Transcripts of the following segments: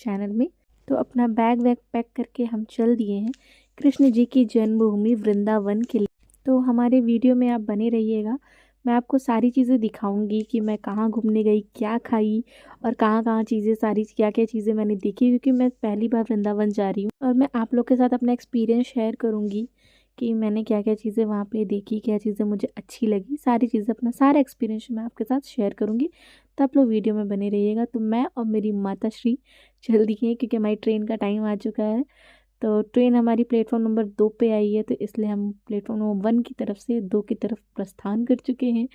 Channel में। तो अपना बैग वैग पैक करके हम चल दिए हैं कृष्ण जी की जन्मभूमि वृंदावन के लिए। तो हमारे वीडियो में आप बने रहिएगा। मैं आपको सारी चीज़ें दिखाऊंगी कि मैं कहाँ घूमने गई, क्या खाई और कहाँ कहाँ चीज़ें, सारी क्या क्या चीज़ें मैंने देखी, क्योंकि मैं पहली बार वृंदावन जा रही हूँ। और मैं आप लोग के साथ अपना एक्सपीरियंस शेयर करूँगी कि मैंने क्या क्या चीज़ें वहाँ पे देखी, क्या चीज़ें मुझे अच्छी लगी, सारी चीज़ें, अपना सारा एक्सपीरियंस मैं आपके साथ शेयर करूँगी। तो आप लोग वीडियो में बने रहिएगा। तो मैं और मेरी माता श्री जल्दी है क्योंकि हमारी ट्रेन का टाइम आ चुका है। तो ट्रेन हमारी प्लेटफॉर्म नंबर 2 पे आई है, तो इसलिए हम प्लेटफॉर्म नंबर 1 की तरफ से 2 की तरफ प्रस्थान कर चुके हैं।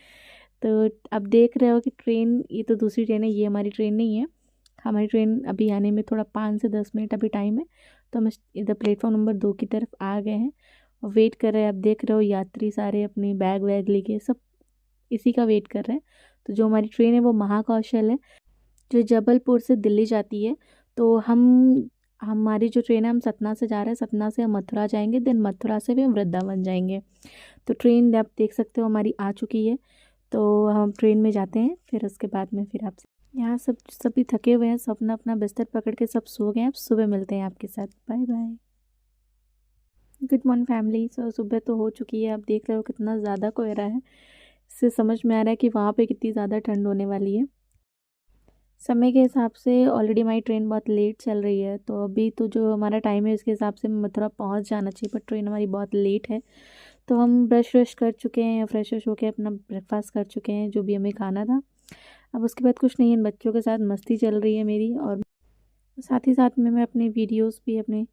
तो अब देख रहे हो कि ट्रेन, ये तो दूसरी ट्रेन है, ये हमारी ट्रेन नहीं है। हमारी ट्रेन अभी आने में थोड़ा 5 से 10 मिनट अभी टाइम है। तो हम इधर प्लेटफॉर्म नंबर 2 की तरफ आ गए हैं और वेट कर रहे हैं। अब देख रहे हो यात्री सारे अपने बैग वैग लेके सब इसी का वेट कर रहे हैं। तो जो हमारी ट्रेन है वो महाकौशल है, जो जबलपुर से दिल्ली जाती है। तो हमारी जो ट्रेन है, हम सतना से जा रहे हैं, सतना से हम मथुरा जाएंगे, देन मथुरा से भी हम वृंदावन जाएंगे। तो ट्रेन आप देख सकते हो हमारी आ चुकी है। तो हम ट्रेन में जाते हैं, फिर उसके बाद में फिर आपसे यहाँ सभी थके हुए हैं, सब अपना अपना बिस्तर पकड़ के सब सो गए हैं। अब सुबह मिलते हैं आपके साथ। Bye bye. Good morning family. सुबह तो हो चुकी है। आप देख रहे हो कितना ज़्यादा कोहरा है। इससे समझ में आ रहा है कि वहाँ पे कितनी ज़्यादा ठंड होने वाली है। समय के हिसाब से ऑलरेडी हमारी ट्रेन बहुत लेट चल रही है। तो अभी तो जो हमारा टाइम है उसके हिसाब से मथुरा पहुँच जाना चाहिए, पर ट्रेन हमारी बहुत लेट है। तो हम ब्रश व्रश कर चुके हैं, फ्रेश व्रेश होकर अपना ब्रेकफास्ट कर चुके हैं जो भी हमें खाना था। अब उसके बाद कुछ नहीं है, इन बच्चों के साथ मस्ती चल रही है मेरी, और साथ ही साथ में मैं अपने वीडियोस भी अपने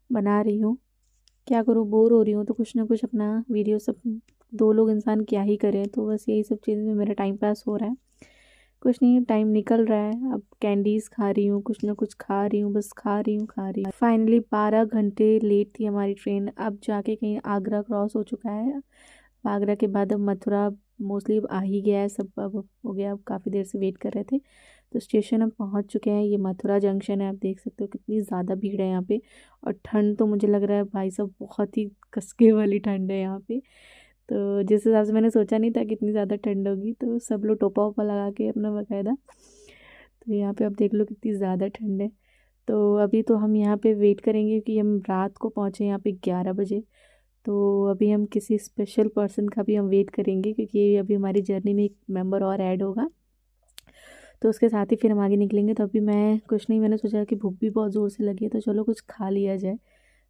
बना रही हूँ। क्या करूँ, बोर हो रही हूँ तो कुछ ना कुछ अपना वीडियो, सब दो लोग इंसान क्या ही करें, तो बस यही सब चीज़ें में मेरा टाइम पास हो रहा है। कुछ नहीं, टाइम निकल रहा है। अब कैंडीज़ खा रही हूँ, कुछ ना कुछ खा रही हूँ, बस खा रही हूँ। फाइनली 12 घंटे लेट थी हमारी ट्रेन। अब जाके कहीं आगरा क्रॉस हो चुका है। आगरा के बाद अब मथुरा मोस्टली अब आ ही गया है, सब अब हो गया। अब काफ़ी देर से वेट कर रहे थे, तो स्टेशन अब पहुंच चुके हैं। ये मथुरा जंक्शन है। आप देख सकते हो कितनी ज़्यादा भीड़ है यहाँ पे। और ठंड तो मुझे लग रहा है भाई साहब बहुत ही कसके वाली ठंड है यहाँ पे। तो जिस हिसाब से मैंने सोचा नहीं था कि इतनी ज़्यादा ठंड होगी, तो सब लोग टोपा वोपा लगा के अपना बाकायदा। तो यहाँ पे आप देख लो कितनी ज़्यादा ठंड है। तो अभी तो हम यहाँ पे वेट करेंगे कि हम रात को पहुँचे यहाँ पे 11 बजे। तो अभी हम किसी स्पेशल पर्सन का भी हम वेट करेंगे, क्योंकि अभी हमारी जर्नी में एक मेंबर और ऐड होगा, तो उसके साथ ही फिर हम आगे निकलेंगे। तो अभी मैं कुछ नहीं, मैंने सोचा कि भूख भी बहुत ज़ोर से लगी है, तो चलो कुछ खा लिया जाए।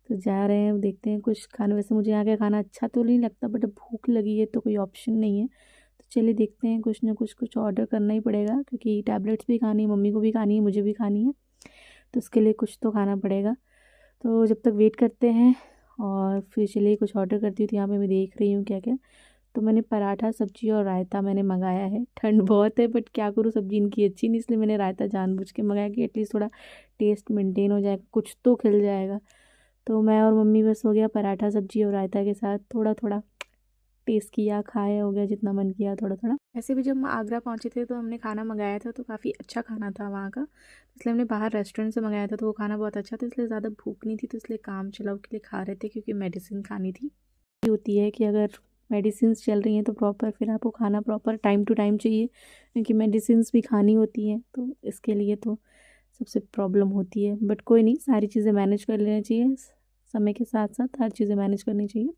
तो जा रहे हैं, देखते हैं कुछ खाना। वैसे मुझे यहाँ का खाना अच्छा तो नहीं लगता, बट अब भूख लगी है तो कोई ऑप्शन नहीं है। तो चलिए देखते हैं, कुछ ना कुछ ऑर्डर करना ही पड़ेगा, क्योंकि टैबलेट्स भी खानी है, मम्मी को भी खानी है, मुझे भी खानी है। तो उसके लिए कुछ तो खाना पड़ेगा। तो जब तक वेट करते हैं, और फिर चलिए कुछ ऑर्डर करती हूँ। तो यहाँ पे मैं देख रही हूँ क्या क्या। तो मैंने पराठा, सब्जी और रायता मैंने मंगाया है। ठंड बहुत है, बट क्या करूँ, सब्जी इनकी अच्छी नहीं, इसलिए मैंने रायता जानबूझ के मंगाया कि एटलीस्ट थोड़ा टेस्ट मेंटेन हो जाएगा, कुछ तो खिल जाएगा। तो मैं और मम्मी बस हो गया पराठा, सब्जी और रायता के साथ थोड़ा थोड़ा टेस्ट किया, खाया, हो गया जितना मन किया थोड़ा थोड़ा। ऐसे भी जब हम आगरा पहुंचे थे तो हमने खाना मंगाया था, तो काफ़ी अच्छा खाना था वहाँ का, इसलिए हमने बाहर रेस्टोरेंट से मंगाया था। तो वो खाना बहुत अच्छा था, इसलिए ज़्यादा भूख नहीं थी, तो इसलिए काम चलाओ के लिए खा रहे थे, क्योंकि मेडिसिन खानी थी। ये होती है कि अगर मेडिसिन चल रही हैं तो प्रॉपर फिर आपको खाना प्रॉपर टाइम टू टाइम चाहिए, क्योंकि मेडिसिन भी खानी होती हैं, तो इसके लिए तो सबसे प्रॉब्लम होती है। बट कोई नहीं, सारी चीज़ें मैनेज कर लेना चाहिए, समय के साथ साथ हर चीज़ें मैनेज करनी चाहिए।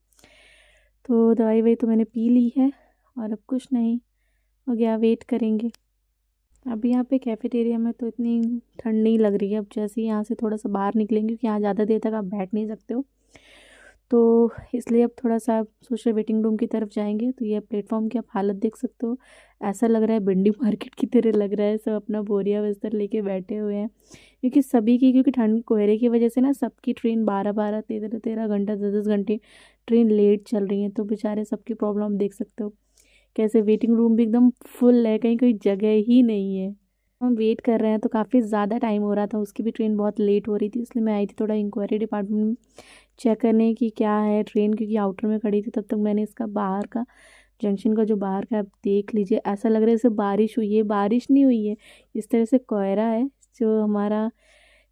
तो दवाई वही तो मैंने पी ली है, और अब कुछ नहीं, हो गया, वेट करेंगे। अभी यहाँ पे कैफ़ेटेरिया में तो इतनी ठंड नहीं लग रही है। अब जैसे ही यहाँ से थोड़ा सा बाहर निकलेंगे, क्योंकि यहाँ ज़्यादा देर तक आप बैठ नहीं सकते हो, तो इसलिए अब थोड़ा सा सोच रहे वेटिंग रूम की तरफ जाएंगे। तो ये प्लेटफॉर्म की आप हालत देख सकते हो, ऐसा लग रहा है भिंडी मार्केट की तरह लग रहा है। सब अपना बोरिया बिस्तर लेके बैठे हुए हैं, क्योंकि सभी की, क्योंकि ठंड कोहरे की वजह से ना सबकी ट्रेन 12-12, 13-13 घंटा, 10-10 घंटे ट्रेन लेट चल रही है। तो बेचारे सबकी प्रॉब्लम देख सकते हो, कैसे वेटिंग रूम भी एकदम फुल है, कहीं कोई जगह ही नहीं है। हम वेट कर रहे हैं, तो काफ़ी ज़्यादा टाइम हो रहा था, उसकी भी ट्रेन बहुत लेट हो रही थी, इसलिए मैं आई थी थोड़ा इंक्वायरी डिपार्टमेंट में चेक करने की क्या है ट्रेन, क्योंकि आउटर में खड़ी थी। तब तक मैंने इसका बाहर का जंक्शन का जो बाहर का, आप देख लीजिए, ऐसा लग रहा है जैसे बारिश हुई है, बारिश नहीं हुई है, इस तरह से कोहरा है। जो हमारा,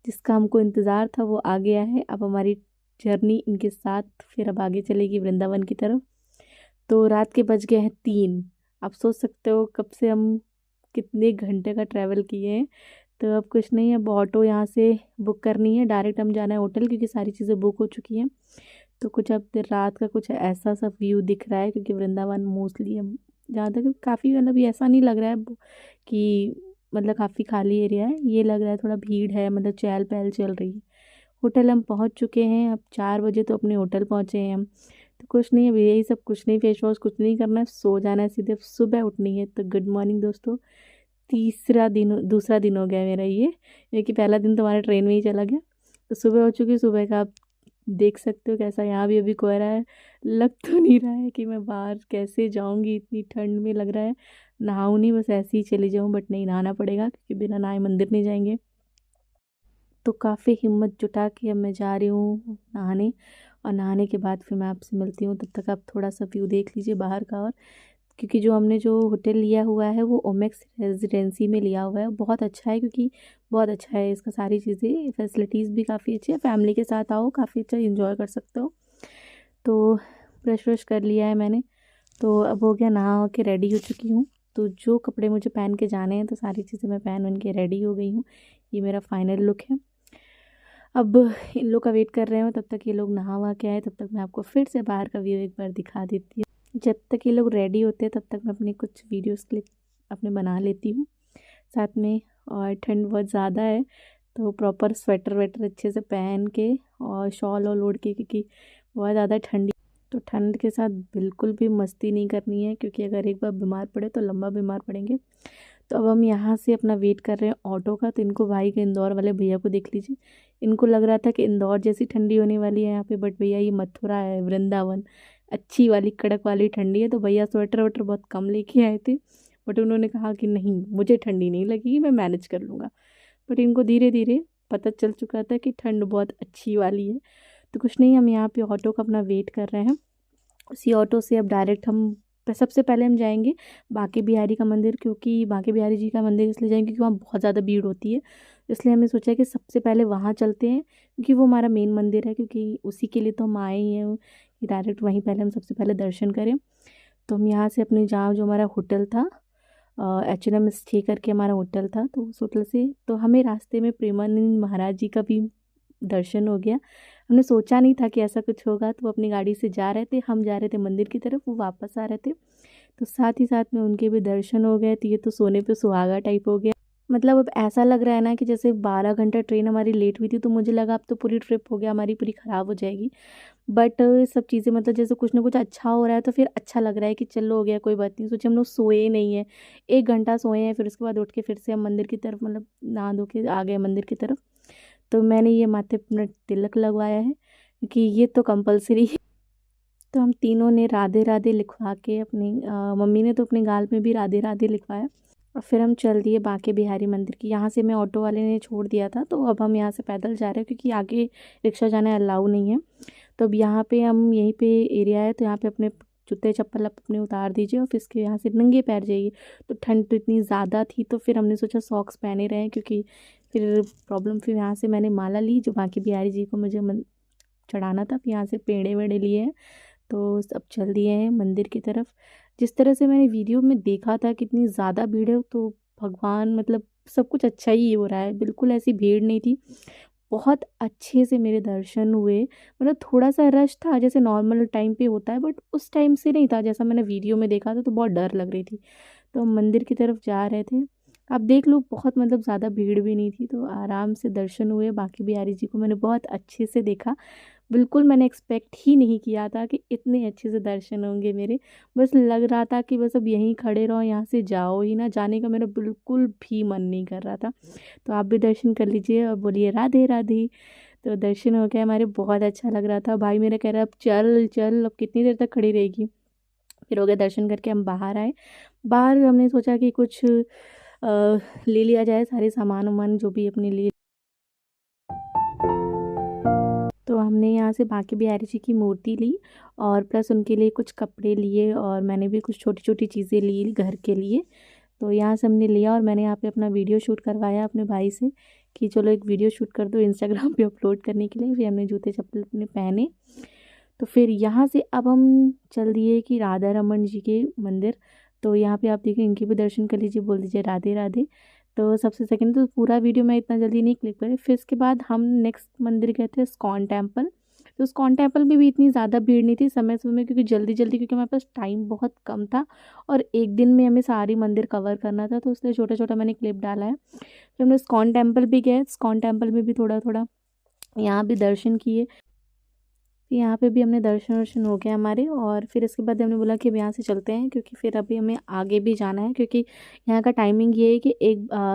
जिसका हमको इंतज़ार था वो आ गया है। अब हमारी जर्नी इनके साथ फिर अब आगे चलेगी वृंदावन की तरफ। तो रात के बज गए हैं 3। आप सोच सकते हो कब से हम कितने घंटे का ट्रैवल किए हैं। तो अब कुछ नहीं है, अब ऑटो यहाँ से बुक करनी है, डायरेक्ट हम जाना है होटल क्योंकि सारी चीज़ें बुक हो चुकी हैं। तो कुछ अब रात का कुछ ऐसा सा व्यू दिख रहा है क्योंकि वृंदावन मोस्टली अब जहाँ तक काफ़ी मतलब ये ऐसा नहीं लग रहा है कि मतलब काफ़ी खाली एरिया है, ये लग रहा है थोड़ा भीड़ है, मतलब चहल पहल चल रही है। होटल हम पहुँच चुके हैं, अब 4 बजे तो अपने होटल पहुँचे हैं हम। तो कुछ नहीं, अब यही सब, कुछ नहीं, फेस वॉश कुछ नहीं करना है, सो जाना है सीधे, सुबह उठनी है। तो गुड मॉर्निंग दोस्तों, दूसरा दिन हो गया मेरा ये, क्योंकि पहला दिन तो हमारा ट्रेन में ही चला गया। तो सुबह हो चुकी, सुबह का आप देख सकते हो कैसा यहाँ भी अभी कोहरा है। लग तो नहीं रहा है कि मैं बाहर कैसे जाऊँगी, इतनी ठंड में लग रहा है नहाऊँ नहीं, बस ऐसे ही चली जाऊँ, बट नहीं, नहाना पड़ेगा क्योंकि बिना नहाए मंदिर नहीं जाएंगे। तो काफ़ी हिम्मत जुटा के अब मैं जा रही हूँ नहाने, और नहाने के बाद फिर मैं आपसे मिलती हूँ। तब तक आप थोड़ा सा व्यू देख लीजिए बाहर का, और क्योंकि जो हमने जो होटल लिया हुआ है वो ओमेक्स रेजिडेंसी में लिया हुआ है, बहुत अच्छा है, क्योंकि बहुत अच्छा है इसका, सारी चीज़ें फैसिलिटीज़ भी काफ़ी अच्छी है, फैमिली के साथ आओ काफ़ी अच्छा इंजॉय कर सकते हो। तो ब्रश व्रश कर लिया है मैंने, तो अब हो गया, नहा के रेडी हो चुकी हूँ। तो जो कपड़े मुझे पहन के जाने हैं तो सारी चीज़ें मैं पहन वहन के रेडी हो गई हूँ। ये मेरा फाइनल लुक है। अब इन लोग का वेट कर रहे हो, तब तक ये लोग नहा वहा के आए, तब तक मैं आपको फिर से बाहर का व्यू एक बार दिखा देती हूँ। जब तक ये लोग रेडी होते हैं तब तक मैं अपनी कुछ वीडियोस क्लिप अपने बना लेती हूँ साथ में। और ठंड बहुत ज़्यादा है तो प्रॉपर स्वेटर वेटर अच्छे से पहन के और शॉल और ओढ़ के, क्योंकि बहुत ज़्यादा ठंडी, तो ठंड के साथ बिल्कुल भी मस्ती नहीं करनी है, क्योंकि अगर एक बार बीमार पड़े तो लंबा बीमार पड़ेंगे। तो अब हम यहाँ से अपना वेट कर रहे हैं ऑटो का। तो इनको, भाई के इंदौर वाले भैया को देख लीजिए, इनको लग रहा था कि इंदौर जैसी ठंडी होने वाली है यहाँ पे, बट भैया ये मथुरा है, वृंदावन, अच्छी वाली कड़क वाली ठंडी है। तो भैया स्वेटर वेटर बहुत कम लेके आए थे, बट उन्होंने कहा कि नहीं, मुझे ठंडी नहीं लगेगी, मैं मैनेज कर लूँगा। बट इनको धीरे धीरे पता चल चुका था कि ठंड बहुत अच्छी वाली है। तो कुछ नहीं, हम यहाँ पे ऑटो का अपना वेट कर रहे हैं। उसी ऑटो से अब डायरेक्ट हम, सबसे पहले हम जाएंगे बांके बिहारी का मंदिर, क्योंकि बांके बिहारी जी का मंदिर इसलिए जाएंगे क्योंकि वहाँ बहुत ज़्यादा भीड़ होती है। इसलिए हमने सोचा कि सबसे पहले वहाँ चलते हैं, क्योंकि वो हमारा मेन मंदिर है, क्योंकि उसी के लिए तो हम आए ही हैं कि डायरेक्ट वहीं पहले हम सबसे पहले दर्शन करें। तो हम यहाँ से अपने, जहाँ जो हमारा होटल था, H&M स्टे करके हमारा होटल था, तो उस होटल से तो हमें रास्ते में प्रेमानंद महाराज जी का भी दर्शन हो गया। हमने सोचा नहीं था कि ऐसा कुछ होगा। तो वो अपनी गाड़ी से जा रहे थे, हम जा रहे थे मंदिर की तरफ, वो वापस आ रहे थे, तो साथ ही साथ में उनके भी दर्शन हो गए। तो ये तो सोने पे सुहागा टाइप हो गया। मतलब अब ऐसा लग रहा है ना कि जैसे 12 घंटा ट्रेन हमारी लेट हुई थी, तो मुझे लगा अब तो पूरी ट्रिप हो गया हमारी, पूरी ख़राब हो जाएगी। बट सब चीज़ें, मतलब जैसे कुछ ना कुछ अच्छा हो रहा है तो फिर अच्छा लग रहा है कि चलो हो गया, कोई बात नहीं। सोचे हम लोग सोए नहीं है, 1 घंटा सोए हैं, फिर उसके बाद उठ के फिर से हम मंदिर की तरफ, मतलब नहा धो के आ गए मंदिर की तरफ। तो मैंने ये माथे पे अपना तिलक लगवाया है, क्योंकि ये तो कंपलसरी है। तो हम तीनों ने राधे राधे लिखवा के अपनी, मम्मी ने तो अपने गाल में भी राधे राधे लिखवाया, और फिर हम चल दिए बांके बिहारी मंदिर की। यहाँ से मैं, ऑटो वाले ने छोड़ दिया था, तो अब हम यहाँ से पैदल जा रहे हैं, क्योंकि आगे रिक्शा जाना अलाउ नहीं है। तो अब यहाँ पे हम, यहीं पे एरिया है, तो यहाँ पे अपने जूते चप्पल आप अपने उतार दीजिए और फिर इसके यहाँ से नंगे पैर जाइए। तो ठंड तो इतनी ज़्यादा थी, तो फिर हमने सोचा सॉक्स पहने रहें, क्योंकि फिर प्रॉब्लम। फिर यहाँ से मैंने माला ली जो बांके बिहारी जी को मुझे चढ़ाना था, फिर यहाँ से पेड़े वेड़े लिए हैं। तो अब चल दिए हैं मंदिर की तरफ। जिस तरह से मैंने वीडियो में देखा था कितनी ज़्यादा भीड़ है, तो भगवान, मतलब सब कुछ अच्छा ही हो रहा है, बिल्कुल ऐसी भीड़ नहीं थी। बहुत अच्छे से मेरे दर्शन हुए। मतलब थोड़ा सा रश था जैसे नॉर्मल टाइम पे होता है, बट उस टाइम से नहीं था जैसा मैंने वीडियो में देखा था, तो बहुत डर लग रही थी। तो हम मंदिर की तरफ जा रहे थे, आप देख लो, बहुत मतलब ज़्यादा भीड़ भी नहीं थी, तो आराम से दर्शन हुए। बाकी बिहारी जी को मैंने बहुत अच्छे से देखा, बिल्कुल मैंने एक्सपेक्ट ही नहीं किया था कि इतने अच्छे से दर्शन होंगे मेरे। बस लग रहा था कि बस अब यहीं खड़े रहो, यहाँ से जाओ ही ना, जाने का मेरा बिल्कुल भी मन नहीं कर रहा था। तो आप भी दर्शन कर लीजिए और बोलिए राधे राधे। तो दर्शन हो गया हमारे, बहुत अच्छा लग रहा था। भाई मेरा कह रहा अब चल चल, अब कितनी देर तक खड़ी रहेगी। फिर हो गया दर्शन करके हम बाहर आए। बाहर हमने सोचा कि कुछ ले लिया जाए, सारे सामान वामान जो भी अपने लिए। तो हमने यहाँ से बांके बिहारी जी की मूर्ति ली, और प्लस उनके लिए कुछ कपड़े लिए, और मैंने भी कुछ छोटी छोटी चीज़ें ली घर के लिए। तो यहाँ से हमने लिया, और मैंने यहाँ पे अपना वीडियो शूट करवाया अपने भाई से कि चलो एक वीडियो शूट कर दो इंस्टाग्राम पे अपलोड करने के लिए। फिर हमने जूते चप्पल अपने पहने। तो फिर यहाँ से अब हम चल दिए कि राधा रमन जी के मंदिर। तो यहाँ पे आप देखिए, इनके भी दर्शन कर लीजिए, बोल दीजिए राधे राधे। तो सबसे सेकंड तो पूरा वीडियो मैं इतना जल्दी नहीं क्लिक करी। फिर इसके बाद हम नेक्स्ट मंदिर गए थे इस्कॉन टेम्पल। तो इस्कॉन टेम्पल में भी इतनी ज़्यादा भीड़ नहीं थी समय समय में, क्योंकि जल्दी जल्दी, क्योंकि हमारे पास टाइम बहुत कम था और एक दिन में हमें सारी मंदिर कवर करना था, तो इसलिए छोटा छोटा मैंने क्लिप डाला है। फिर हमने इस्कॉन टेम्पल भी गए, इस्कॉन टेम्पल में भी थोड़ा थोड़ा यहाँ भी दर्शन किए। यहाँ पे भी हमने दर्शन वर्शन हो गया हमारे, और फिर इसके बाद हमने बोला कि अब यहाँ से चलते हैं, क्योंकि फिर अभी हमें आगे भी जाना है, क्योंकि यहाँ का टाइमिंग ये है कि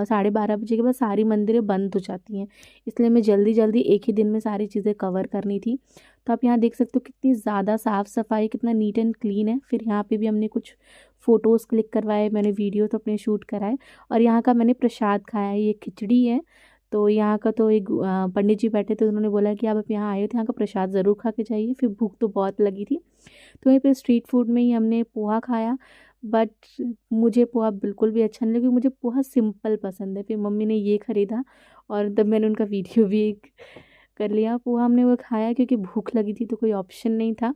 12:30 बजे के बाद सारी मंदिरें बंद हो जाती हैं। इसलिए हमें जल्दी जल्दी एक ही दिन में सारी चीज़ें कवर करनी थी। तो आप यहाँ देख सकते हो कितनी ज़्यादा साफ़ सफाई, कितना नीट एंड क्लीन है। फिर यहाँ पर भी हमने कुछ फ़ोटोज़ क्लिक करवाए, मैंने वीडियो तो अपने शूट कराए, और यहाँ का मैंने प्रसाद खाया है, ये खिचड़ी है। तो यहाँ का तो एक पंडित जी बैठे थे, उन्होंने बोला कि आप यहाँ आए हो तो यहाँ का प्रसाद ज़रूर खा के जाइए। फिर भूख तो बहुत लगी थी, तो वहीं पे स्ट्रीट फूड में ही हमने पोहा खाया। बट मुझे पोहा बिल्कुल भी अच्छा नहीं लगा, क्योंकि मुझे पोहा सिंपल पसंद है। फिर मम्मी ने ये ख़रीदा और तब मैंने उनका वीडियो भी कर लिया। पोहा हमने वो खाया क्योंकि भूख लगी थी, तो कोई ऑप्शन नहीं था।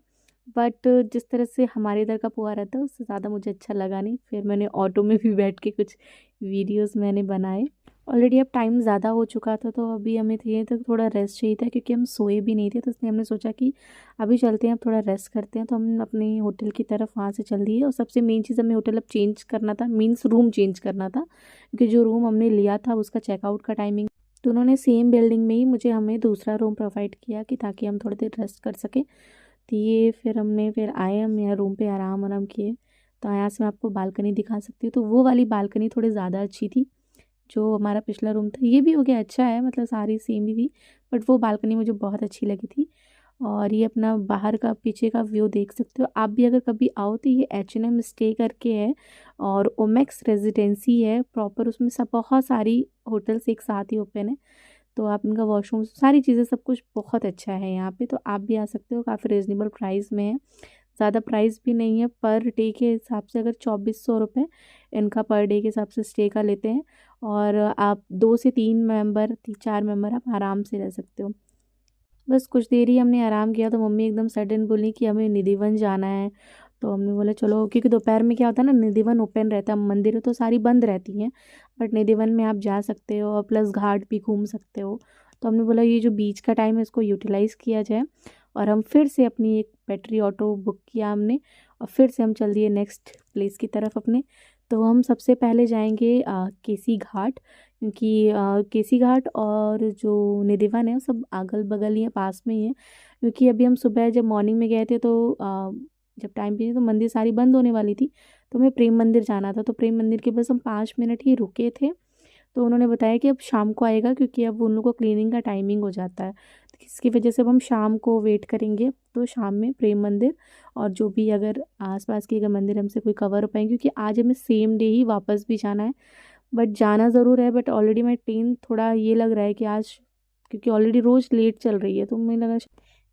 बट जिस तरह से हमारे इधर का पोहा रहता है उससे ज़्यादा मुझे अच्छा लगा नहीं। फिर मैंने ऑटो में भी बैठ के कुछ वीडियोस मैंने बनाए। ऑलरेडी अब टाइम ज़्यादा हो चुका था, तो अभी हमें ये तो थोड़ा रेस्ट चाहिए था, क्योंकि हम सोए भी नहीं थे। तो इसलिए हमने सोचा कि अभी चलते हैं, अब थोड़ा रेस्ट करते हैं। तो हम अपने होटल की तरफ वहाँ से चल दिए, और सबसे मेन चीज़ हमें होटल अब चेंज करना था, मीन्स रूम चेंज करना था, क्योंकि जो रूम हमने लिया था उसका चेकआउट का टाइमिंग, तो उन्होंने सेम बिल्डिंग में ही मुझे हमें दूसरा रूम प्रोवाइड किया कि ताकि हम थोड़ी देर रेस्ट कर सकें। तो ये फिर आए हम यहाँ रूम पे, आराम आराम किए। तो यहाँ से मैं आपको बालकनी दिखा सकती हूँ। तो वो वाली बालकनी थोड़ी ज़्यादा अच्छी थी, जो हमारा पिछला रूम था। ये भी हो गया अच्छा है, मतलब सारी सेम ही थी, बट वो बालकनी मुझे बहुत अच्छी लगी थी। और ये अपना बाहर का पीछे का व्यू देख सकते हो। आप भी अगर कभी आओ तो ये H&M स्टे करके है, और ओमेक्स रेजिडेंसी है प्रॉपर, उसमें सब बहुत सारी होटल्स एक साथ ही ओपन है। तो आप इनका वॉशरूम, सारी चीज़ें, सब कुछ बहुत अच्छा है यहाँ पे। तो आप भी आ सकते हो, काफ़ी रिजनेबल प्राइस में है, ज़्यादा प्राइस भी नहीं है। पर डे के हिसाब से अगर 2400 रुपये इनका पर डे के हिसाब से स्टे का लेते हैं, और आप 2 से 3 मेंबर, 4 मेंबर आप आराम से रह सकते हो। बस कुछ देर ही हमने आराम किया, तो मम्मी एकदम सडन बोली कि हमें निधिवन जाना है। तो हमने बोला चलो, क्योंकि दोपहर में क्या होता है ना, निधिवन ओपन रहता है, मंदिर तो सारी बंद रहती हैं, बट निधिवन में आप जा सकते हो, और प्लस घाट भी घूम सकते हो। तो हमने बोला ये जो बीच का टाइम है इसको यूटिलाइज़ किया जाए, और हम फिर से अपनी एक बैटरी ऑटो बुक किया हमने, और फिर से हम चल दिए नेक्स्ट प्लेस की तरफ अपने। तो हम सबसे पहले जाएंगे केसी घाट, क्योंकि केसी घाट और जो निधिवन है सब अगल बगल ही है, पास में ही है। क्योंकि अभी हम सुबह जब मॉर्निंग में गए थे, तो जब टाइम पे तो मंदिर सारी बंद होने वाली थी, तो हमें प्रेम मंदिर जाना था। तो प्रेम मंदिर के बस हम 5 मिनट ही रुके थे। तो उन्होंने बताया कि अब शाम को आएगा, क्योंकि अब उन लोगों को क्लीनिंग का टाइमिंग हो जाता है, तो इसकी वजह से अब हम शाम को वेट करेंगे। तो शाम में प्रेम मंदिर और जो भी अगर आसपास के अगर मंदिर हमसे कोई कवर हो पाएंगे, क्योंकि आज हमें सेम डे ही वापस भी जाना है। बट जाना ज़रूर है, बट ऑलरेडी मैं ट्रेन, थोड़ा ये लग रहा है कि आज, क्योंकि ऑलरेडी रोज़ लेट चल रही है, तो मुझे लगा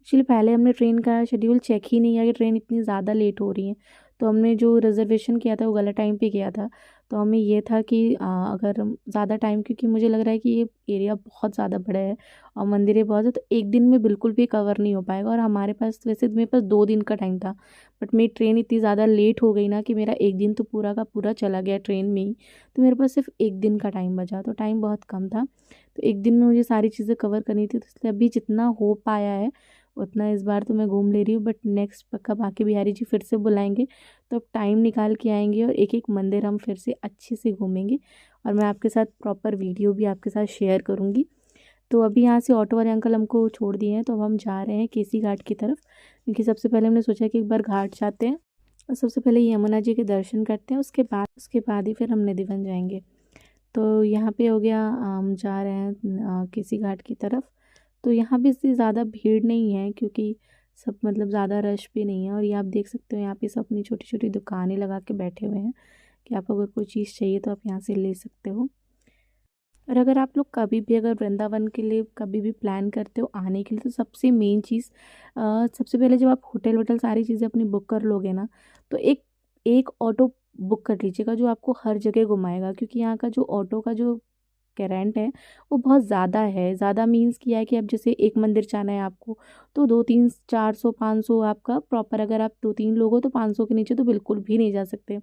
एक्चुअली पहले हमने ट्रेन का शेड्यूल चेक ही नहीं किया कि ट्रेन इतनी ज़्यादा लेट हो रही है। तो हमने जो रिज़र्वेशन किया था वो गलत टाइम पे किया था। तो हमें ये था कि अगर ज़्यादा टाइम, क्योंकि मुझे लग रहा है कि ये एरिया बहुत ज़्यादा बड़ा है और मंदिरें बहुत है, तो एक दिन में बिल्कुल भी कवर नहीं हो पाएगा। और हमारे पास, वैसे मेरे पास 2 दिन का टाइम था, बट मेरी ट्रेन इतनी ज़्यादा लेट हो गई ना कि मेरा एक दिन तो पूरा का पूरा चला गया ट्रेन में ही। तो मेरे पास सिर्फ एक दिन का टाइम बचा, तो टाइम बहुत कम था। तो एक दिन में मुझे सारी चीज़ें कवर करनी थी, तो इसलिए अभी जितना हो पाया है उतना इस बार तो मैं घूम ले रही हूँ। बट नेक्स्ट पक्का बांके बिहारी जी फिर से बुलाएंगे, तो अब टाइम निकाल के आएंगे, और एक एक मंदिर हम फिर से अच्छे से घूमेंगे, और मैं आपके साथ प्रॉपर वीडियो भी आपके साथ शेयर करूँगी। तो अभी यहाँ से ऑटो वाले अंकल हमको छोड़ दिए हैं, तो अब हम जा रहे हैं केसी घाट की तरफ, क्योंकि सबसे पहले हमने सोचा कि एक बार घाट जाते हैं, और सबसे पहले यमुना जी के दर्शन करते हैं, उसके बाद ही फिर हम निधिवन जाएंगे। तो यहाँ पे हो गया, हम जा रहे हैं केसी घाट की तरफ। तो यहाँ भी इतनी ज़्यादा भीड़ नहीं है, क्योंकि सब, मतलब ज़्यादा रश भी नहीं है। और ये आप देख सकते हो यहाँ पे सब अपनी छोटी छोटी दुकानें लगा के बैठे हुए हैं, कि आपको अगर कोई चीज़ चाहिए तो आप यहाँ से ले सकते हो। और अगर आप लोग कभी भी अगर वृंदावन के लिए कभी भी प्लान करते हो आने के लिए, तो सबसे मेन चीज़, सबसे पहले जब आप होटल वोटल सारी चीज़ें अपनी बुक कर लोगे ना, तो एक एक ऑटो बुक कर लीजिएगा जो आपको हर जगह घुमाएगा, क्योंकि यहाँ का जो ऑटो का जो का रेंट है वो बहुत ज़्यादा है। ज़्यादा मीन्स किया है कि अब जैसे एक मंदिर जाना है आपको तो 2-3-400-500 आपका प्रॉपर, अगर आप 2-3 लोग हो तो 500 के नीचे तो बिल्कुल भी नहीं जा सकते।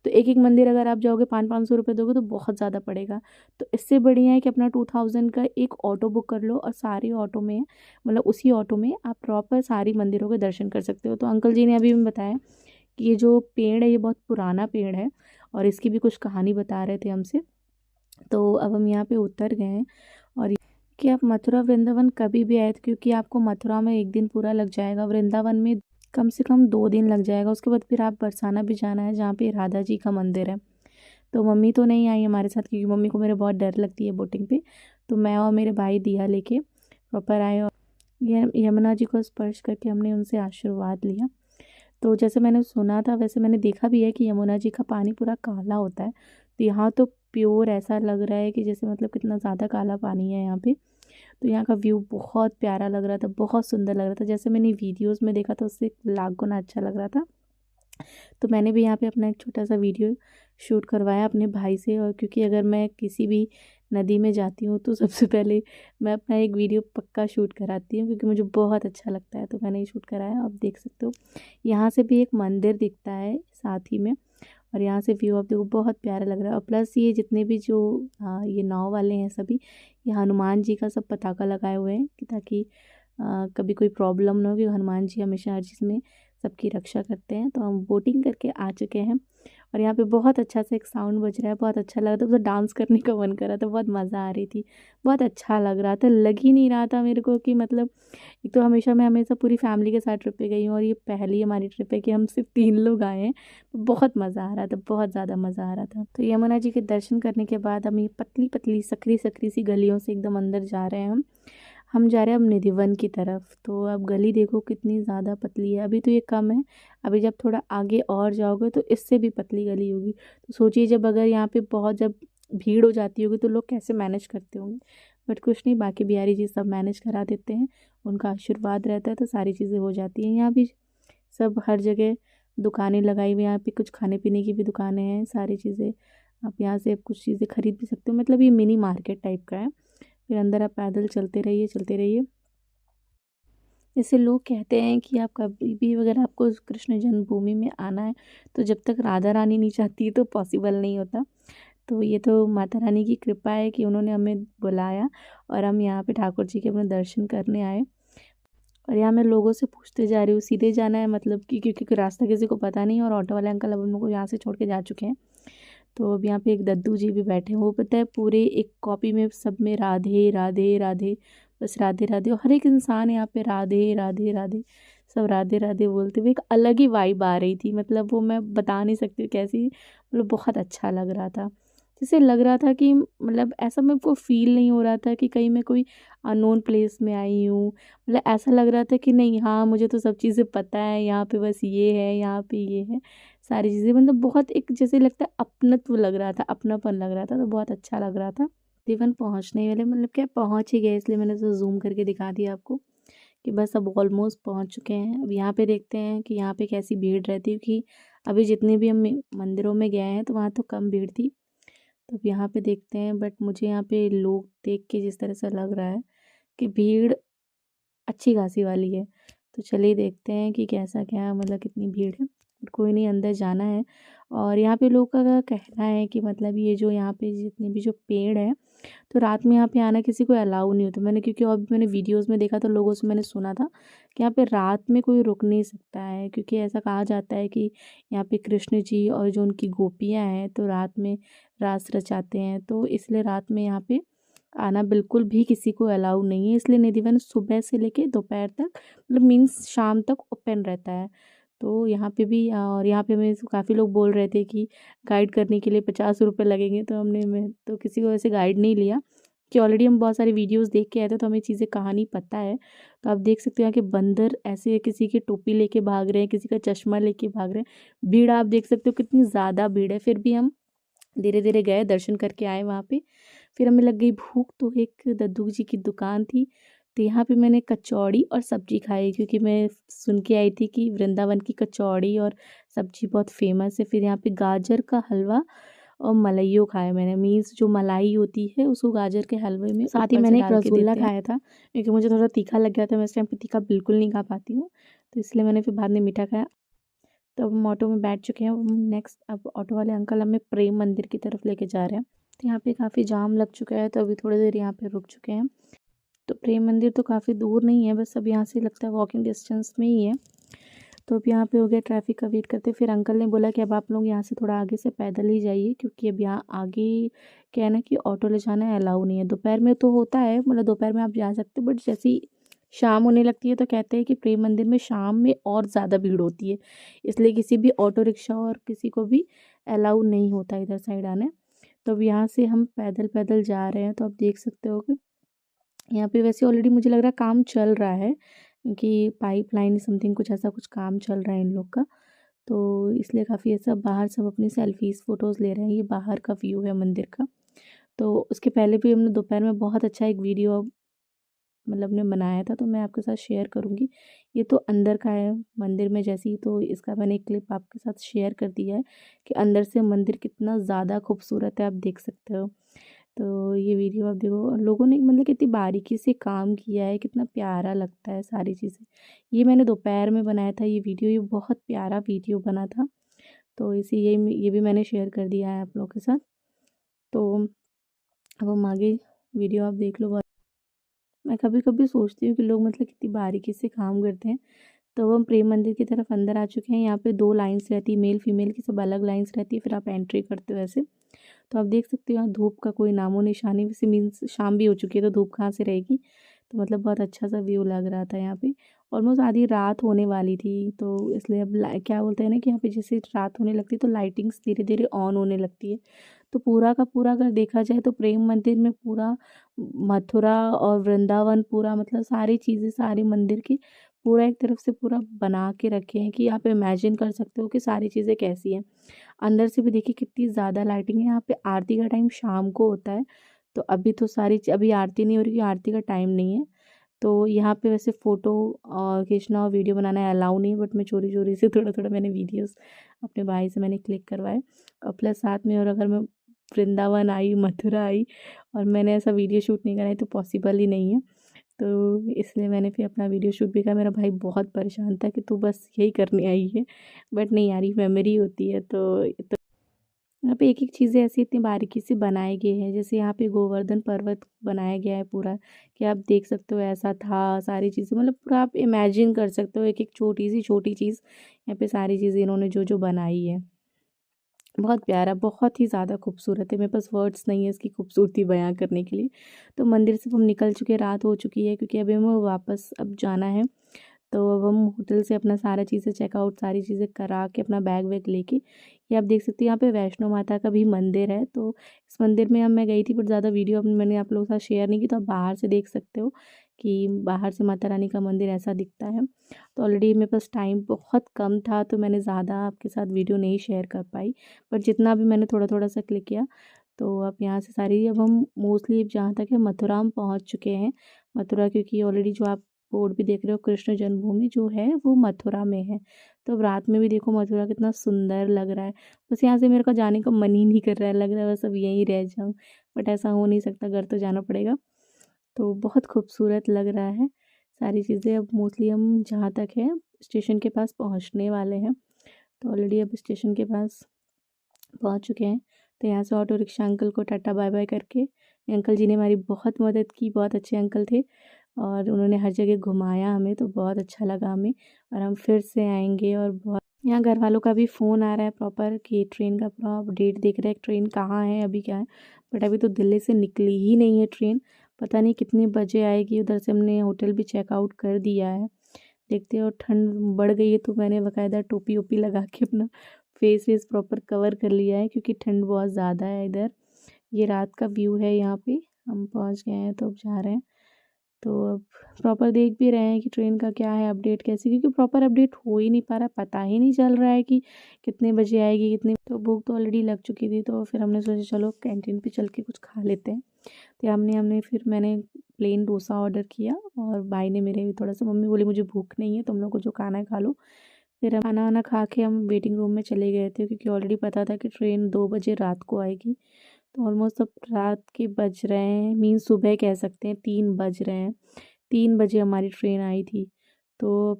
तो एक मंदिर अगर आप जाओगे 500-500 रुपये दोगे तो बहुत ज़्यादा पड़ेगा। तो इससे बढ़िया है कि अपना 2000 का एक ऑटो बुक कर लो और सारे ऑटो में मतलब उसी ऑटो में आप प्रॉपर सारी मंदिरों के दर्शन कर सकते हो। तो अंकल जी ने अभी भी बताया कि ये जो पेड़ है ये बहुत पुराना पेड़ है और इसकी भी कुछ कहानी बता रहे थे हमसे। तो अब हम यहाँ पे उतर गए हैं और कि आप मथुरा वृंदावन कभी भी आए तो क्योंकि आपको मथुरा में एक दिन पूरा लग जाएगा, वृंदावन में कम से कम 2 दिन लग जाएगा। उसके बाद फिर आप बरसाना भी जाना है जहाँ पे राधा जी का मंदिर है। तो मम्मी तो नहीं आई हमारे साथ क्योंकि मम्मी को मेरे बहुत डर लगती है बोटिंग पे। तो मैं और मेरे भाई दिया लेके प्रॉपर आए और यमुना जी को स्पर्श करके हमने उनसे आशीर्वाद लिया। तो जैसे मैंने सुना था वैसे मैंने देखा भी है कि यमुना जी का पानी पूरा काला होता है। तो यहाँ तो प्योर ऐसा लग रहा है कि जैसे मतलब कितना ज़्यादा काला पानी है यहाँ पे। तो यहाँ का व्यू बहुत प्यारा लग रहा था, बहुत सुंदर लग रहा था। जैसे मैंने वीडियोस में देखा था उससे लाख गुना अच्छा लग रहा था। तो मैंने भी यहाँ पे अपना एक छोटा सा वीडियो शूट करवाया अपने भाई से। और क्योंकि अगर मैं किसी भी नदी में जाती हूँ तो सबसे पहले मैं अपना एक वीडियो पक्का शूट कराती हूँ क्योंकि मुझे बहुत अच्छा लगता है। तो मैंने ये शूट कराया, आप देख सकते हो। यहाँ से भी एक मंदिर दिखता है साथ ही में और यहाँ से व्यू आप देखो बहुत प्यारा लग रहा है। और प्लस ये जितने भी जो ये नाव वाले हैं सभी ये हनुमान जी का सब पताका लगाए हुए हैं कि ताकि कभी कोई प्रॉब्लम ना हो, क्योंकि हनुमान जी हमेशा हर चीज़ में सबकी रक्षा करते हैं। तो हम बोटिंग करके आ चुके हैं और यहाँ पे बहुत अच्छा सा एक साउंड बज रहा है, बहुत अच्छा लग रहा था। तो डांस करने का मन कर रहा था, बहुत मज़ा आ रही थी, बहुत अच्छा लग रहा था। लग ही नहीं रहा था मेरे को कि मतलब एक तो मैं हमेशा पूरी फैमिली के साथ ट्रिप पे गई हूँ और ये पहली हमारी ट्रिप है कि हम सिर्फ 3 लोग आए हैं। बहुत मज़ा आ रहा था, बहुत ज़्यादा मज़ा आ रहा था। तो यमुना जी के दर्शन करने के बाद हम ये पतली पतली सकरी सकरी सी गलियों से एकदम अंदर जा रहे हैं। हम जा रहे हैं अब निधिवन की तरफ। तो अब गली देखो कितनी ज़्यादा पतली है, अभी तो ये कम है, अभी जब थोड़ा आगे और जाओगे तो इससे भी पतली गली होगी। तो सोचिए जब अगर यहाँ पे बहुत जब भीड़ हो जाती होगी तो लोग कैसे मैनेज करते होंगे। बट कुछ नहीं, बाकी बिहारी जी सब मैनेज करा देते हैं, उनका आशीर्वाद रहता है तो सारी चीज़ें हो जाती हैं। यहाँ भी सब हर जगह दुकानें लगाई हुई हैं, यहाँ पे कुछ खाने पीने की भी दुकानें हैं, सारी चीज़ें आप यहाँ से कुछ चीज़ें खरीद भी सकते हो। मतलब ये मिनी मार्केट टाइप का है। फिर अंदर आप पैदल चलते रहिए चलते रहिए। जैसे लोग कहते हैं कि आप कभी भी अगर आपको कृष्ण जन्मभूमि में आना है तो जब तक राधा रानी नहीं चाहती तो पॉसिबल नहीं होता। तो ये तो माता रानी की कृपा है कि उन्होंने हमें बुलाया और हम यहाँ पे ठाकुर जी के अपने दर्शन करने आए। और यहाँ मैं लोगों से पूछते जा रही हूँ सीधे जाना है मतलब कि क्योंकि रास्ता किसी को पता नहीं है और ऑटो वाले अंकल अब हम लोग को यहाँ से छोड़ के जा चुके हैं। तो अब यहाँ पे एक दद्दू जी भी बैठे हैं, वो पता है पूरे एक कॉपी में सब में राधे राधे राधे, बस राधे राधे। और हर एक इंसान यहाँ पे राधे राधे राधे, सब राधे राधे बोलते हुए एक अलग ही वाइब आ रही थी। मतलब वो मैं बता नहीं सकती कैसी, मतलब बहुत अच्छा लग रहा था। जैसे लग रहा था कि मतलब ऐसा मेरे को फील नहीं हो रहा था कि कहीं मैं कोई अननोन प्लेस में आई हूँ। मतलब ऐसा लग रहा था कि नहीं, हाँ मुझे तो सब चीज़ें पता है, यहाँ पे बस ये है, यहाँ पे ये है, सारी चीज़ें मतलब बहुत एक जैसे लगता है अपनत्व लग रहा था, अपनापन लग रहा था। तो बहुत अच्छा लग रहा था। इवन पहुँचने वाले मतलब क्या पहुँच ही गए, इसलिए मैंने तो जूम करके दिखा दिया आपको कि बस अब ऑलमोस्ट पहुँच चुके हैं। अब यहाँ पे देखते हैं कि यहाँ पे कैसी भीड़ रहती है, क्योंकि अभी जितने भी हम मंदिरों में गए हैं तो वहाँ तो कम भीड़ थी। तो अब यहाँ पे देखते हैं, बट मुझे यहाँ पे लोग देख के जिस तरह से लग रहा है कि भीड़ अच्छी खासी वाली है। तो चलिए देखते हैं कि कैसा क्या मतलब कितनी भीड़ है। बट कोई नहीं, अंदर जाना है। और यहाँ पे लोग का कहना है कि मतलब ये जो यहाँ पे जितने भी जो पेड़ है तो रात में यहाँ पे आना किसी को अलाउ नहीं होता। मैंने क्योंकि अभी मैंने वीडियोस में देखा तो लोगों से मैंने सुना था कि यहाँ पे रात में कोई रुक नहीं सकता है, क्योंकि ऐसा कहा जाता है कि यहाँ पे कृष्ण जी और जो उनकी गोपियाँ हैं तो रात में रास रचाते हैं। तो इसलिए रात में यहाँ पे आना बिल्कुल भी किसी को अलाउ नहीं है। इसलिए निधिवन सुबह से लेके दोपहर तक मतलब मीन्स शाम तक ओपन रहता है। तो यहाँ पे भी और यहाँ पे मैं काफ़ी लोग बोल रहे थे कि गाइड करने के लिए 50 रुपये लगेंगे। तो मैं तो किसी को ऐसे गाइड नहीं लिया कि ऑलरेडी हम बहुत सारे वीडियोस देख के आए थे तो हमें चीज़ें कहानी पता है। तो आप देख सकते हो यहाँ के बंदर ऐसे किसी की टोपी लेके भाग रहे हैं, किसी का चश्मा लेके भाग रहे हैं। भीड़ आप देख सकते हो कितनी ज़्यादा भीड़ है। फिर भी हम धीरे धीरे गए, दर्शन करके आए वहाँ पे। फिर हमें लग गई भूख, तो एक दद्दू जी की दुकान थी तो यहाँ पे मैंने कचौड़ी और सब्जी खाई, क्योंकि मैं सुन के आई थी कि वृंदावन की कचौड़ी और सब्जी बहुत फेमस है। फिर यहाँ पे गाजर का हलवा और मलाइयो खाया मैंने, मीन्स जो मलाई होती है उसको गाजर के हलवे में साथ ही ऊपर से मैंने एक डाल के रसगुल्ला देते हैं। खाया था, क्योंकि मुझे थोड़ा तीखा लग गया था, मैं इस टाइम पे तीखा बिल्कुल नहीं खा पाती हूँ, तो इसलिए मैंने फिर बाद में मीठा खाया। तो अब हम ऑटो में बैठ चुके हैं। नेक्स्ट अब ऑटो वाले अंकल हमें प्रेम मंदिर की तरफ लेके जा रहे हैं। तो यहाँ पे काफ़ी जाम लग चुका है, तो अभी थोड़ी देर यहाँ पे रुक चुके हैं। तो प्रेम मंदिर तो काफ़ी दूर नहीं है, बस अब यहाँ से लगता है वॉकिंग डिस्टेंस में ही है। तो अब यहाँ पे हो गया ट्रैफिक का वेट करते, फिर अंकल ने बोला कि अब आप लोग यहाँ से थोड़ा आगे से पैदल ही जाइए, क्योंकि अब यहाँ आगे क्या है ना कि ऑटो ले जाना अलाउ नहीं है। दोपहर में तो होता है, मतलब दोपहर में आप जा सकते हो, बट जैसे ही शाम होने लगती है तो कहते हैं कि प्रेम मंदिर में शाम में और ज़्यादा भीड़ होती है, इसलिए किसी भी ऑटो रिक्शा और किसी को भी अलाउ नहीं होता इधर साइड आने। तो अब यहाँ से हम पैदल पैदल जा रहे हैं, तो आप देख सकते हो कि यहाँ पे वैसे ऑलरेडी मुझे लग रहा है काम चल रहा है, क्योंकि पाइपलाइन समथिंग कुछ ऐसा कुछ काम चल रहा है इन लोग का। तो इसलिए काफ़ी ऐसा बाहर सब अपनी सेल्फीज़ फ़ोटोज़ ले रहे हैं। ये बाहर का व्यू है मंदिर का। तो उसके पहले भी हमने दोपहर में बहुत अच्छा एक वीडियो मतलब ने बनाया था, तो मैं आपके साथ शेयर करूँगी। ये तो अंदर का है मंदिर में, जैसे ही तो इसका मैंने एक क्लिप आपके साथ शेयर कर दिया है कि अंदर से मंदिर कितना ज़्यादा खूबसूरत है, आप देख सकते हो। तो ये वीडियो आप देखो, लोगों ने मतलब कितनी बारीकी से काम किया है, कितना प्यारा लगता है सारी चीज़ें। ये मैंने दोपहर में बनाया था ये वीडियो, ये बहुत प्यारा वीडियो बना था। तो इसी ये भी मैंने शेयर कर दिया है आप लोगों के साथ। तो अब हम आगे वीडियो आप देख लो। मैं कभी कभी सोचती हूँ कि लोग मतलब कितनी बारीकी से काम करते हैं। तो हम प्रेम मंदिर की तरफ अंदर आ चुके हैं। यहाँ पे 2 लाइन्स रहती है, मेल फीमेल की सब अलग लाइन्स रहती है, फिर आप एंट्री करते हो ऐसे। तो आप देख सकते हो यहाँ धूप का कोई नामो निशानी, वैसे मीन्स शाम भी हो चुकी है तो धूप कहाँ से रहेगी। तो मतलब बहुत अच्छा सा व्यू लग रहा था यहाँ पे। ऑलमोस्ट आधी रात होने वाली थी, तो इसलिए अब क्या बोलते हैं ना कि यहाँ पे जैसे रात होने लगती है तो लाइटिंग्स धीरे धीरे ऑन होने लगती है। तो पूरा का पूरा अगर देखा जाए तो प्रेम मंदिर में पूरा मथुरा और वृंदावन पूरा मतलब सारी चीज़ें सारे मंदिर की पूरा एक तरफ से पूरा बना के रखे हैं कि आप इमेजिन कर सकते हो कि सारी चीज़ें कैसी हैं। अंदर से भी देखिए कितनी ज़्यादा लाइटिंग है। यहाँ पे आरती का टाइम शाम को होता है, तो अभी तो अभी आरती नहीं हो रही क्योंकि आरती का टाइम नहीं है। तो यहाँ पे वैसे फ़ोटो खींचना और वीडियो बनाना अलाउ नहीं है, बट मैं चोरी चोरी से थोड़ा थोड़ा मैंने वीडियोस अपने भाई से मैंने क्लिक करवाए। और प्लस साथ में और अगर मैं वृंदावन आई, मथुरा आई और मैंने ऐसा वीडियो शूट नहीं कराई तो पॉसिबल ही नहीं है। तो इसलिए मैंने फिर अपना वीडियो शूट भी करा। मेरा भाई बहुत परेशान था कि तू बस यही करने आई है, बट नहीं यार, ये मेमोरी होती है। तो यहाँ पे एक-एक चीज़ें ऐसी इतनी बारीकी से बनाए गए हैं, जैसे यहाँ पे गोवर्धन पर्वत बनाया गया है पूरा, कि आप देख सकते हो ऐसा था, सारी चीज़ें मतलब पूरा आप इमेजिन कर सकते हो एक-एक छोटी चीज़, यहाँ पे सारी चीज़ें इन्होंने जो-जो बनाई है। बहुत प्यारा, बहुत ही ज़्यादा खूबसूरत है, मेरे पास वर्ड्स नहीं है इसकी खूबसूरती बयाँ करने के लिए। तो मंदिर से हम निकल चुके हैं, रात हो चुकी है, क्योंकि अभी हमें वापस अब जाना है। तो अब हम होटल से अपना सारा चीज़ें चेकआउट सारी चीज़ें करा के अपना बैग वैग लेके, ये आप देख सकते हो यहाँ पे वैष्णो माता का भी मंदिर है। तो इस मंदिर में अब मैं गई थी, बट ज़्यादा वीडियो अब मैंने आप लोगों के साथ शेयर नहीं की, तो आप बाहर से देख सकते हो कि बाहर से माता रानी का मंदिर ऐसा दिखता है। तो ऑलरेडी मेरे पास टाइम बहुत कम था, तो मैंने ज़्यादा आपके साथ वीडियो नहीं शेयर कर पाई, बट जितना भी मैंने थोड़ा थोड़ा सा क्लिक किया। तो अब यहाँ से सारी अब हम मोस्टली जहाँ तक है मथुरा हम पहुँच चुके हैं। मथुरा, क्योंकि ऑलरेडी जो आप बोर्ड भी देख रहे हो कृष्ण जन्मभूमि जो है वो मथुरा में है। तो अब रात में भी देखो मथुरा कितना सुंदर लग रहा है। बस यहाँ से मेरे को जाने का मन ही नहीं कर रहा है, लग रहा है बस अब यहीं रह जाऊँ, बट ऐसा हो नहीं सकता, घर तो जाना पड़ेगा। तो बहुत खूबसूरत लग रहा है सारी चीज़ें। अब मोस्टली हम जहाँ तक है स्टेशन के पास पहुँचने वाले हैं। तो ऑलरेडी अब स्टेशन के पास पहुँच चुके हैं। तो यहाँ से ऑटो रिक्शा अंकल को टाटा बाय बाय करके, अंकल जी ने हमारी बहुत मदद की, बहुत अच्छे अंकल थे और उन्होंने हर जगह घुमाया हमें, तो बहुत अच्छा लगा हमें। और हम फिर से आएंगे। और बहुत यहाँ घर वालों का भी फ़ोन आ रहा है प्रॉपर कि ट्रेन का पूरा अपडेट देख रहे हैं, ट्रेन कहाँ है अभी क्या है। बट अभी तो दिल्ली से निकली ही नहीं है ट्रेन, पता नहीं कितने बजे आएगी। उधर से हमने होटल भी चेकआउट कर दिया है, देखते हो। ठंड बढ़ गई है तो मैंने बाकायदा टोपी ओपी लगा के अपना फेस वेस प्रॉपर कवर कर लिया है, क्योंकि ठंड बहुत ज़्यादा है इधर। ये रात का व्यू है, यहाँ पे हम पहुँच गए हैं तो अब जा रहे हैं। तो अब प्रॉपर देख भी रहे हैं कि ट्रेन का क्या है अपडेट कैसे, क्योंकि प्रॉपर अपडेट हो ही नहीं पा रहा, पता ही नहीं चल रहा है कि कितने बजे आएगी कितने। तो भूख तो ऑलरेडी लग चुकी थी, तो फिर हमने सोचा चलो कैंटीन पे चल के कुछ खा लेते हैं। तो हमने हमने फिर मैंने प्लेन डोसा ऑर्डर किया और भाई ने मेरे भी थोड़ा सा, मम्मी बोली मुझे भूख नहीं है, तुम लोग को जो खाना है खा लो। फिर हम खाना वाना खा के हम वेटिंग रूम में चले गए थे, क्योंकि ऑलरेडी पता था कि ट्रेन 2 बजे रात को आएगी। तो ऑलमोस्ट अब रात के बज रहे हैं, मीन सुबह कह सकते हैं, 3 बज रहे हैं। 3 बजे हमारी ट्रेन आई थी। तो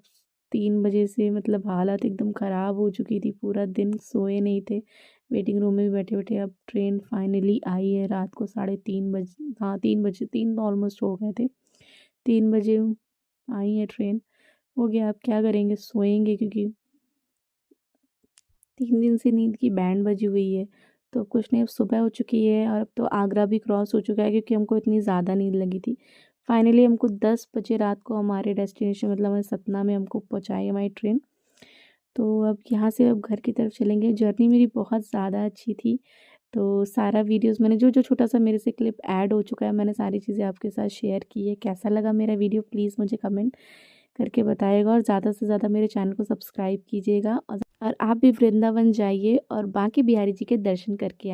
3 बजे से मतलब हालत एकदम ख़राब हो चुकी थी, पूरा दिन सोए नहीं थे वेटिंग रूम में भी बैठे बैठे। अब ट्रेन फाइनली आई है रात को 3:30 बजे, हाँ 3 बजे, 3 ऑलमोस्ट हो गए थे। 3 बजे आई है ट्रेन। हो गया, अब क्या करेंगे, सोएंगे, क्योंकि 3 दिन से नींद की बैंड बजी हुई है। तो अब कुछ नहीं, अब सुबह हो चुकी है और अब तो आगरा भी क्रॉस हो चुका है, क्योंकि हमको इतनी ज़्यादा नींद लगी थी। फाइनली हमको 10 बजे रात को हमारे डेस्टिनेशन मतलब हमारे सतना में हमको पहुँचाई हमारी ट्रेन। तो अब यहाँ से अब घर की तरफ चलेंगे। जर्नी मेरी बहुत ज़्यादा अच्छी थी। तो सारा वीडियोस मैंने जो जो छोटा सा मेरे से क्लिप ऐड हो चुका है, मैंने सारी चीज़ें आपके साथ शेयर की है। कैसा लगा मेरा वीडियो प्लीज़ मुझे कमेंट करके बताइएगा, और ज़्यादा से ज़्यादा मेरे चैनल को सब्सक्राइब कीजिएगा, और आप भी वृंदावन जाइए और बांके बिहारी जी के दर्शन करके